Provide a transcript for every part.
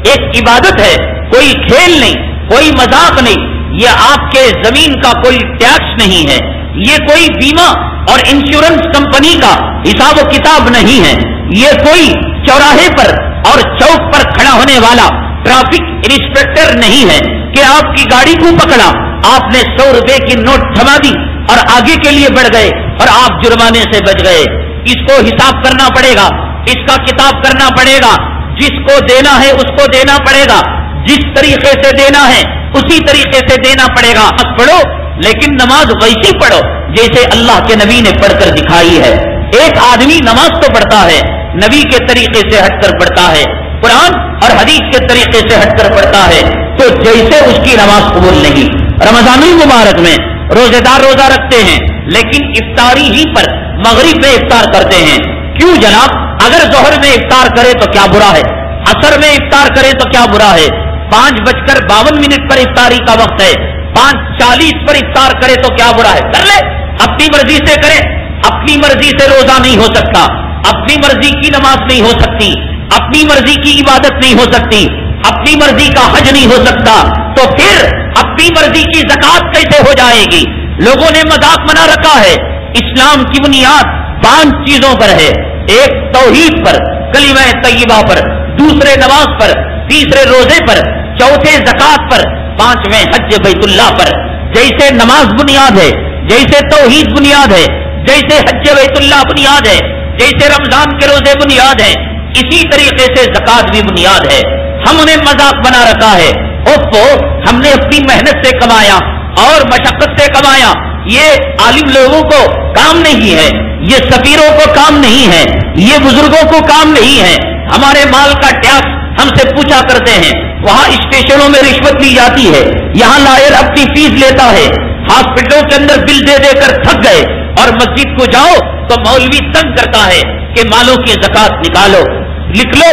ایک عبادت ہے، کوئی کھیل نہیں، کوئی مذاق نہیں، یہ آپ کے زمین کا کوئی ٹیکس نہیں ہے، یہ کوئی بیمہ اور انشورنس کمپنی کا حساب و کتاب نہیں ہے، یہ کوئی چوراہے پر اور چوک پر کھڑا ہونے والا ٹریفک انسپیکٹر نہیں ہے کہ آپ کی گاڑی کو پکڑا، آپ نے 100 روپے کی نوٹ تھما دی اور آگے کے لیے بڑھ گئے اور آپ جرمانے سے بچ گئے۔ اس کو حساب کرنا پڑے گا، اس کا کتاب کرنا پڑے گا، جس کو دینا ہے اس کو دینا پڑے گا، جس طریقے سے دینا ہے اسی طریقے سے دینا پڑے گا۔ نماز پڑھو لیکن نماز ویسی پڑھو جیسے اللہ کے نبی نے پڑھ کر دکھائی ہے۔ ایک آدمی نماز تو پڑھتا ہے، نبی کے طریقے سے ہٹ کر پڑھتا ہے، قرآن اور حدیث کے طریقے سے ہٹ کر پڑھتا ہے تو جیسے اس کی نماز قبول نہیں۔ رمضان المبارک میں روزے دار روزہ رکھتے ہیں لیکن افطاری ہی پر مغرب میں افطار کرتے ہیں، کیوں جناب؟ اگر ظہر میں افطار کرے تو کیا برا ہے، عصر میں افطار کرے تو کیا برا ہے، 5:52 پر افطاری کا وقت ہے، 5:40 پر افطار کرے تو کیا برا ہے؟ کر لے، اپنی مرضی سے کرے۔ اپنی مرضی سے روزہ نہیں ہو سکتا، اپنی مرضی کی نماز نہیں ہو سکتی، اپنی مرضی کی عبادت نہیں ہو سکتی، اپنی مرضی کا حج نہیں ہو سکتا، تو پھر اپنی مرضی کی زکات کیسے ہو جائے گی؟ لوگوں نے مذاق بنا رکھا ہے۔ اسلام کی بنیاد 5 چیزوں پر ہے، ایک توحید پر، کلمہ طیبہ پر، دوسرے نماز پر، تیسرے روزے پر، چوتھے زکات پر، 5ویں حج بیت اللہ پر۔ جیسے نماز بنیاد ہے، جیسے توحید بنیاد ہے، جیسے حج بیت اللہ بنیاد ہے، جیسے رمضان کے روزے بنیاد ہے، اسی طریقے سے زکات بھی بنیاد ہے۔ ہم انہیں مذاق بنا رکھا ہے، اوپو ہم نے اپنی محنت سے کمایا اور مشقت سے کمایا، یہ عالم لوگوں کو کام نہیں ہے، یہ سفیروں کو کام نہیں ہے، یہ بزرگوں کو کام نہیں ہے۔ ہمارے مال کا ٹیکس ہم سے پوچھا کرتے ہیں، وہاں اسٹیشنوں میں رشوت لی جاتی ہے، یہاں لائر اپنی فیس لیتا ہے، ہاسپٹلوں کے اندر بل دے دے کر تھک گئے، اور مسجد کو جاؤ تو مولوی تنگ کرتا ہے کہ مالوں کی زکات نکالو، لکھ لو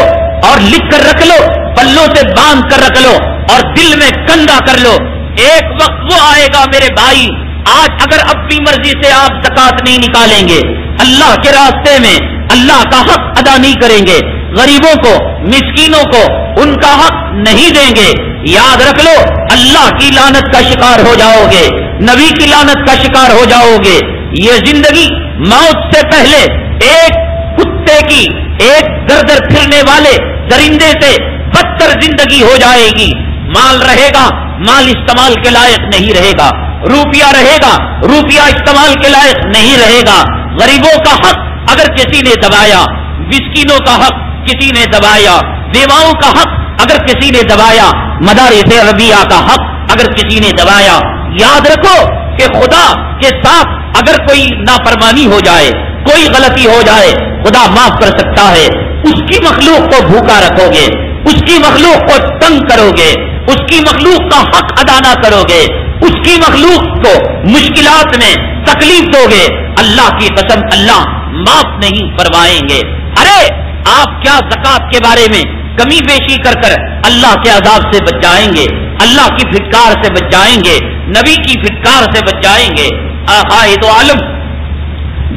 اور لکھ کر رکھ لو، پلوں سے باندھ کر رکھ لو اور دل میں کندھا کر لو، ایک وقت وہ آئے گا میرے بھائی، آج اگر اپنی مرضی سے آپ زکات نہیں نکالیں گے، اللہ کے راستے میں اللہ کا حق ادا نہیں کریں گے، غریبوں کو مسکینوں کو ان کا حق نہیں دیں گے، یاد رکھ لو اللہ کی لعنت کا شکار ہو جاؤ گے، نبی کی لعنت کا شکار ہو جاؤ گے۔ یہ زندگی موت سے پہلے ایک کتے کی، ایک در در پھرنے والے درندے سے بدتر زندگی ہو جائے گی۔ مال رہے گا، مال استعمال کے لائق نہیں رہے گا، روپیہ رہے گا، روپیہ استعمال کے لائق نہیں رہے گا، غریبوں کا حق اگر کسی نے دبایا، مسکینوں کا حق کسی نے دبایا، بیواؤں کا حق اگر کسی نے دبایا، مدارس عربیہ کا حق اگر کسی نے دبایا، یاد رکھو کہ خدا کے ساتھ اگر کوئی نافرمانی ہو جائے، کوئی غلطی ہو جائے، خدا معاف کر سکتا ہے۔ اس کی مخلوق کو بھوکا رکھو گے، اس کی مخلوق کو تنگ کرو گے، اس کی مخلوق کا حق ادا نہ کرو گے، اس کی مخلوق کو مشکلات میں تکلیف دو گے، اللہ کی قسم اللہ معاف نہیں فرمائیں گے۔ ارے آپ کیا زکات کے بارے میں کمی بیشی کر کر اللہ کے عذاب سے بچ جائیں گے، اللہ کی پھٹکار سے بچ جائیں گے، نبی کی پھٹکار سے بچ جائیں گے۔ قائد عالم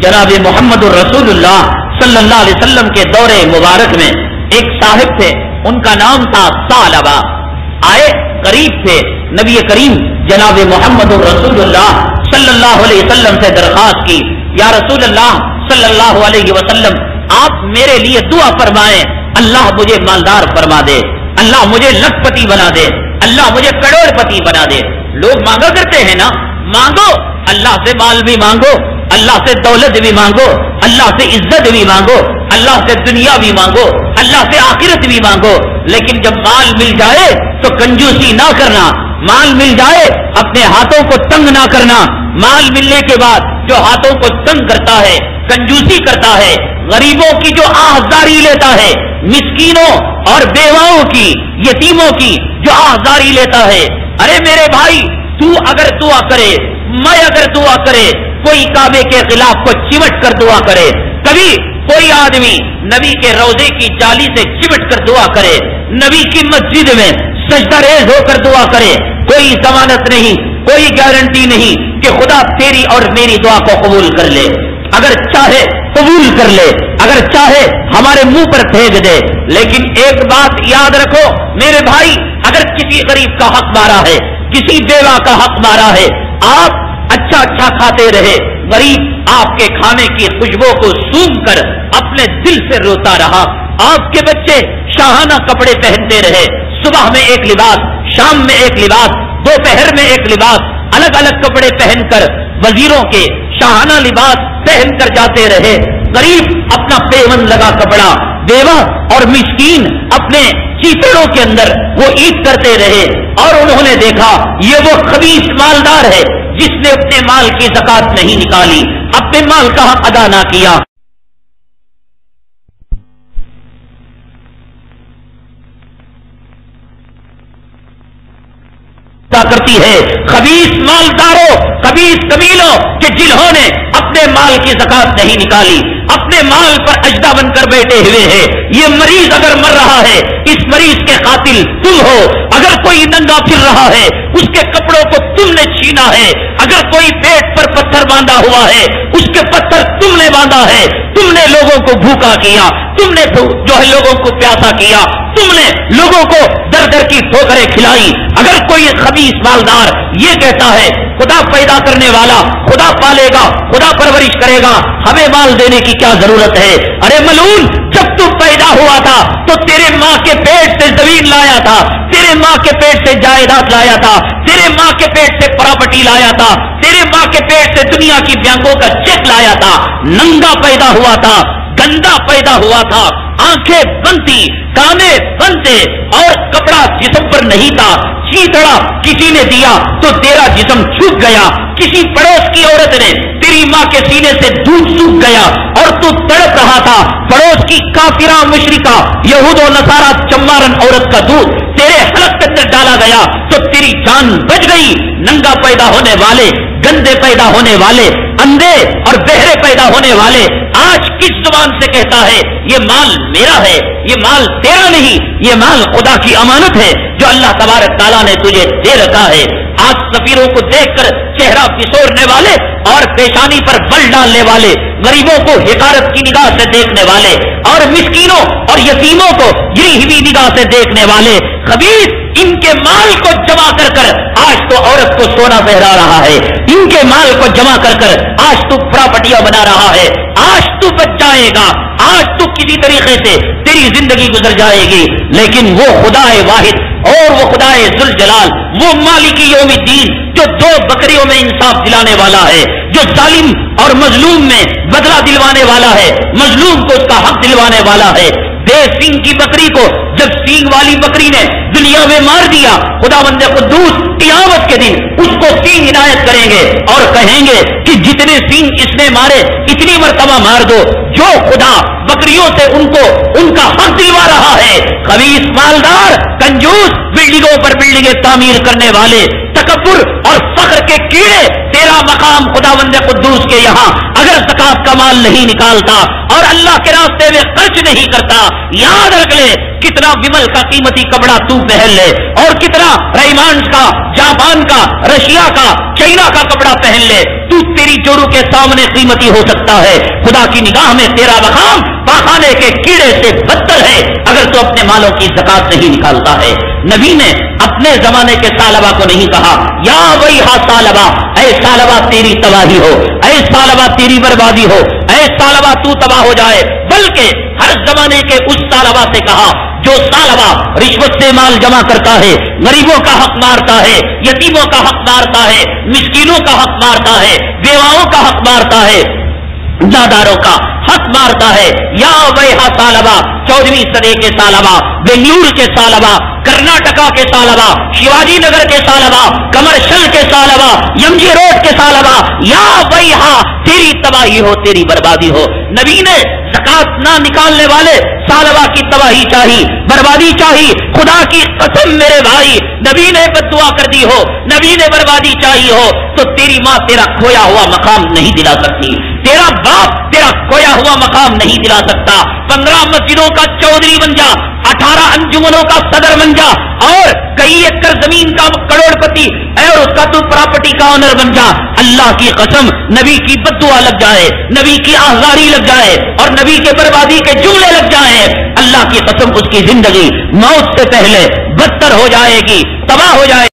جناب محمد الرسول اللہ صلی اللہ علیہ وسلم کے دور مبارک میں ایک صاحب تھے، ان کا نام تھا ثعلبہ، آئے قریب تھے، نبی کریم جناب محمد الرسول اللہ صلی اللہ علیہ وسلم سے درخواست کی، یا رسول اللہ صلی اللہ علیہ وسلم آپ میرے لیے دعا فرمائیں، اللہ مجھے مالدار فرما دے، اللہ مجھے لکھ پتی بنا دے، اللہ مجھے کروڑ پتی بنا دے۔ لوگ مانگا کرتے ہیں نا، مانگو، اللہ سے مال بھی مانگو، اللہ سے دولت بھی مانگو، اللہ سے عزت بھی مانگو، اللہ سے دنیا بھی مانگو، اللہ سے آخرت بھی مانگو، لیکن جب مال مل جائے تو کنجوسی نہ کرنا، مال مل جائے اپنے ہاتھوں کو تنگ نہ کرنا، مال ملنے کے بعد جو ہاتھوں کو تنگ کرتا ہے، کنجوسی کرتا ہے، غریبوں کی جو آہذاری لیتا ہے، مسکینوں اور بیواؤں کی، یتیموں کی جو آہذاری لیتا ہے، ارے میرے بھائی تو اگر دعا کرے، میں اگر دعا کرے، کوئی کعبے کے خلاف کو چمٹ کر دعا کرے، کبھی کوئی آدمی نبی کے روضے کی جالی سے چمٹ کر دعا کرے، نبی کی مسجد میں سجدہ ریز ہو کر دعا کرے، کوئی ضمانت نہیں، کوئی گارنٹی نہیں کہ خدا تیری اور میری دعا کو قبول کر لے۔ اگر چاہے قبول کر لے، اگر چاہے ہمارے منہ پر پھینک دے، لیکن ایک بات یاد رکھو میرے بھائی، اگر کسی غریب کا حق مارا ہے، کسی بیوہ کا حق مارا ہے، آپ اچھا اچھا کھاتے رہے، غریب آپ کے کھانے کی خوشبو کو سونگھ کر اپنے دل سے روتا رہا، آپ کے بچے شاہانہ کپڑے پہنتے رہے، صبح میں ایک لباس، شام میں ایک لباس، دوپہر میں ایک لباس، الگ الگ کپڑے پہن کر وزیروں کے شاہانہ لباس پہن کر جاتے رہے، غریب اپنا پیون لگا کپڑا، بیوہ اور مسکین اپنے چیتڑوں کے اندر وہ عید کرتے رہے، اور انہوں نے دیکھا یہ وہ خبیث مالدار ہے جس نے اپنے مال کی زکات نہیں نکالی، اپنے مال کا حق ادا نہ کیا۔ کرتی ہے خبیث مالداروں، خبیث قبیلوں کہ جنہوں نے اپنے مال کی زکات نہیں نکالی، اپنے مال پر اجدا بن کر بیٹھے ہوئے ہیں۔ یہ مریض اگر مر رہا ہے، اس مریض کے قاتل تم ہو، اگر کوئی ننگا پھر رہا ہے اس کے کپڑوں کو تم نے چھینا ہے، اگر کوئی پیٹ پر پتھر باندھا ہوا ہے اس کے پتھر تم نے باندھا ہے، تم نے لوگوں کو بھوکا کیا، تم نے جو ہے لوگوں کو پیاسا کیا، تم نے لوگوں کو در در کی ٹھوکریں کھلائی۔ اگر کوئی خبیث مالدار یہ کہتا ہے خدا پیدا کرنے والا، خدا پالے گا، خدا پرورش کرے گا، ہمیں مال دینے کی کیا ضرورت ہے؟ ارے ملعون، جب تو پیدا ہوا تھا تو تیرے ماں کے پیٹ سے زمین لایا تھا، تیرے ماں کے پیٹ سے جائیداد لایا تھا، تیرے ماں کے پیٹ سے پراپرٹی لایا تھا، تیرے ماں کے پیٹ سے دنیا کی بینکوں کا چیک لایا تھا، ننگا پیدا ہوا تھا، گندا پیدا ہوا تھا، آنکھیں بند تھی، کانے بند تھے، اور کپڑا جسم پر نہیں تھا، چیتڑا کسی نے دیا تو تیرا جسم چھپ گیا، کسی پڑوس کی عورت نے تیری ماں کے سینے سے دودھ سوکھ گیا اور تو تڑپ رہا تھا، پڑوس کی کافرہ مشرکہ یہود و نصارہ چمارن عورت کا دودھ تیرے حلق کے اندر ڈالا گیا تو تیری جان بچ گئی۔ ننگا پیدا ہونے والے، گندے پیدا ہونے والے، اندھے اور بہرے پیدا ہونے والے آج کس زبان سے کہتا ہے یہ مال میرا ہے، یہ مال تیرا نہیں، یہ مال خدا کی امانت ہے جو اللہ تبارک تعالیٰ نے تجھے دے رکھا ہے۔ آج سفیروں کو دیکھ کر چہرہ پسورنے والے اور پیشانی پر بل ڈالنے والے، غریبوں کو حقارت کی نگاہ سے دیکھنے والے اور مسکینوں اور یتیموں کو گری ہوئی نگاہ سے دیکھنے والے خبیث ان کے مال کو جمع کر کر آج تو عورت کو سونا پہنا رہا ہے، ان کے مال کو جمع کر کر آج تو پراپرٹیاں بنا رہا ہے، آج تو بچ جائے گا، آج تو کسی طریقے سے تیری زندگی گزر جائے گی، لیکن وہ خدا واحد اور وہ خدا ذوالجلال، وہ مالک یوم الدین جو دو بکریوں میں انصاف دلانے والا ہے، جو ظالم اور مظلوم میں بدلہ دلوانے والا ہے، مظلوم کو اس کا حق دلوانے والا ہے۔ بے سینگ کی بکری کو جب سینگ والی بکری نے دنیا میں مار دیا، خداوند قدوس قیامت کے دن اس کو سینگ عنایت کریں گے اور کہیں گے کہ جتنے سینگ اس نے مارے اتنی مرتبہ مار دو، جو خدا بکریوں سے ان کا حق دلوا رہا ہے۔ خبیث مالدار، کنجوس، بلڈنگوں پر بلڈنگیں تعمیر کرنے والے، تکبر اور فخر کے کیڑے، تیرا مقام خداوند قدوس کے یہاں اگر زکات کا مال نہیں نکالتا اور اللہ کے راستے میں خرچ نہیں کرتا، یاد رکھ لے کتنا ومل کا قیمتی کپڑا تو پہن لے اور کتنا ریمانڈ کا، جاپان کا، رشیا کا، چائنا کا کپڑا پہن لے، تو تیری جوڑوں کے سامنے قیمتی ہو سکتا ہے، خدا کی نگاہ میں تیرا مقام پاخانے کے کیڑے سے بدتر ہے اگر تو اپنے مالوں کی زکات نہیں نکالتا ہے۔ نبی نے اپنے زمانے کے سالبہ کو نہیں کہا یا ویھا سالبہ، اے سالبہ تیری تباہی ہو، اے سالبہ تیری بربادی ہو، اے سالبہ تو تباہ ہو جائے، بلکہ ہر زمانے کے اس سالبہ سے کہا جو سالبہ رشوت سے مال جمع کرتا ہے، غریبوں کا حق مارتا ہے، یتیموں کا حق مارتا ہے، مسکینوں کا حق مارتا ہے، بیواؤں کا حق مارتا ہے، ناداروں کا حق مارتا ہے۔ یا ویھا سالبہ، 14ویں صدی کے سالبہ، بنگلور کے سالبہ، کرناٹکا کے سالبہ، شیواجی نگر کے سالبہ، کمرشل کے سالبہ، یم جی روڈ کے سالبہ، یا ویھا تیری تباہی ہو، تیری بربادی ہو۔ نبی نے زکات نہ نکالنے والے سالبہ کی تباہی چاہی، بربادی چاہی، خدا کی قسم میرے بھائی، نبی نے بد دعا کر دی ہو، نبی نے بربادی چاہی ہو تو تیری ماں تیرا کھویا ہوا مقام نہیں دلا سکتی، تیرا باپ تیرا کھویا ہوا مقام نہیں دلا سکتا. 15 مسجدوں کا چودھری بن جا, 18 انجمنوں کا صدر بن جا, اور کئی ایکڑ زمین کا کروڑ پتی اور اس کا تو پراپرٹی کا آنر بن جا. اللہ کی قسم نبی کی بددعا لگ جائے, نبی کی آزاری لگ جائے اور نبی کے بربادی کے جملے لگ جائیں, اللہ کی قسم اس کی زندگی موت سے پہلے بدتر ہو جائے گی, تباہ ہو جائے گی.